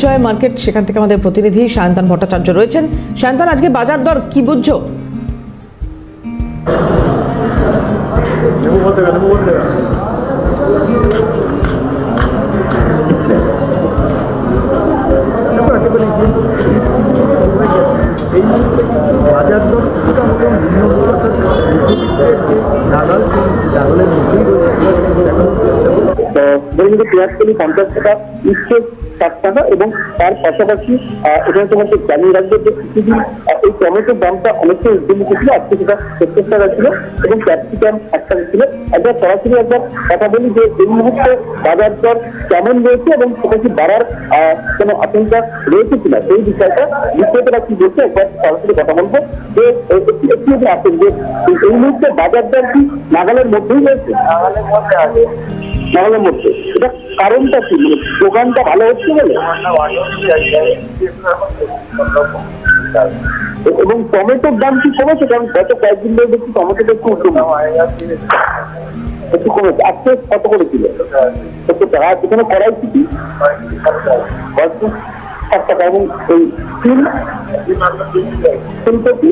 জয় market, সেখান থেকে আমাদের প্রতিনিধি সায়ন্তন ভট্টাচার্য রয়েছেন। সায়ন্তন, আজকে বাজার দর কি বুঝছো? এই মুহূর্তে বাজার দর কিছুটা মতো নাগালের মধ্যেই রয়েছে। পেঁয়াজ কেজি 50 টাকা, উচ্ছে 60 টাকা এবং তার পাশাপাশি এখানে তোমাকে জানিয়ে রাখবে যে কিছুদিন এই টমেটোর দামটা অনেকটা ঊর্ধ্বমুখী ছিল। আজকে সেটা 70 টাকা ছিল এবং ক্যাপসিকাম 1 টাকা ছিল। একবার সরাসরি একবার কথা বলি যে এই মুহূর্তে বাজার দর কেমন রয়েছে এবং সেটা কি বাড়ার কোনো আশঙ্কা রয়েছে কিনা, সেই বিষয়টা বিক্রেতারা কি বলছে একবার সরাসরি কথা বলবো। যে একটু আসেন যে এই মুহূর্তে বাজার দর কি নাগালের মধ্যেই রয়েছে? নাগালের মধ্যে এটা কারণটা কি? মানে দোকানটা ভালো হচ্ছে বলে? এবং টমেটোর দাম কি কমেছে? কারণ গত কয়েকদিন ধরে দেখছি টমেটোটা একটু কমেছে। আজকে কত করে ছিল? 70 টাকা। আর যেখানে কড়াইশুঁটি 60 টাকা এবং এই ফুলকপি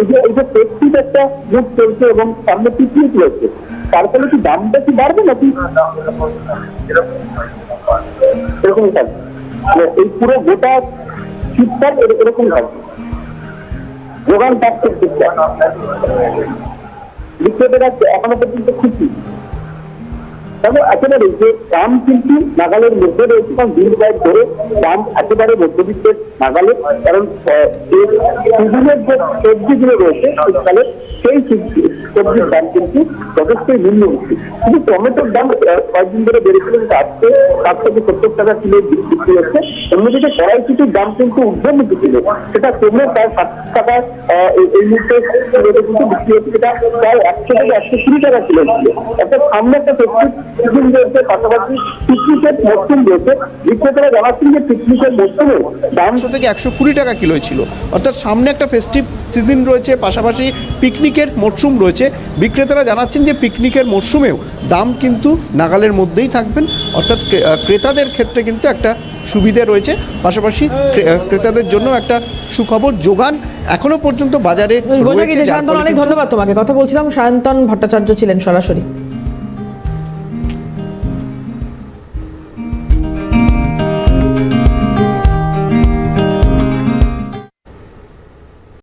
এই যে পেপসির একটা মুখ চলছে এবং সামনে পিছিয়ে চলেছে, তার ফলে কি দামটা কি বাড়বে নাকি এরকমই থাকবে? এই পুরো গোটা শীতকাল এরকম থাকবে, যোগান থাকছে শীতকাল। বিক্রেতারা এখনো পর্যন্ত খুশি। তবে একেবারে যে দাম কিন্তু নাগালের মধ্যে রয়েছে, কারণ দিন কয়েক ধরে দাম একেবারে মধ্যবিত্তের নাগালে। কারণ সিজনের যে সবজিগুলো রয়েছে শীতকালে, সেই সবজির দাম কিন্তু যথেষ্টই নিম্নমুখী। কিন্তু টমেটোর দাম কয়েকদিন ধরে বেড়েছিল, আজকে 60 থেকে 70 টাকা কিলো বিক্রি হচ্ছে। অন্যদিকে কড়াইশুঁটির দাম কিন্তু ঊর্ধ্বমুখী ছিল, সেটা কমে প্রায় 60 টাকা এই মুহূর্তে কিন্তু বিক্রি হচ্ছে, সেটা প্রায় 100 থেকে 120 টাকা কিলো ছিল। অর্থাৎ সামনে একটা সিজন রয়েছে, পাশাপাশি পিকনিকের মরশুম রয়েছে। বিক্রেতারা জানাচ্ছেন যে পিকনিকের মরশুমে দাম 100 থেকে 120 টাকা কিলো ছিল। অর্থাৎ সামনে একটা ফেস্টিভ সিজন রয়েছে, পাশাপাশি পিকনিকের মরশুম রয়েছে। বিক্রেতারা জানাচ্ছেন যে পিকনিকের মরশুমেও দাম কিন্তু নাগালের মধ্যেই থাকবেন। অর্থাৎ ক্রেতাদের ক্ষেত্রে কিন্তু একটা সুবিধা রয়েছে, পাশাপাশি ক্রেতাদের জন্য একটা সুখবর যোগান এখনো পর্যন্ত বাজারে। অনেক ধন্যবাদ তোমাকে। কথা বলছিলাম, সায়ন্তন ভট্টাচার্য ছিলেন সরাসরি।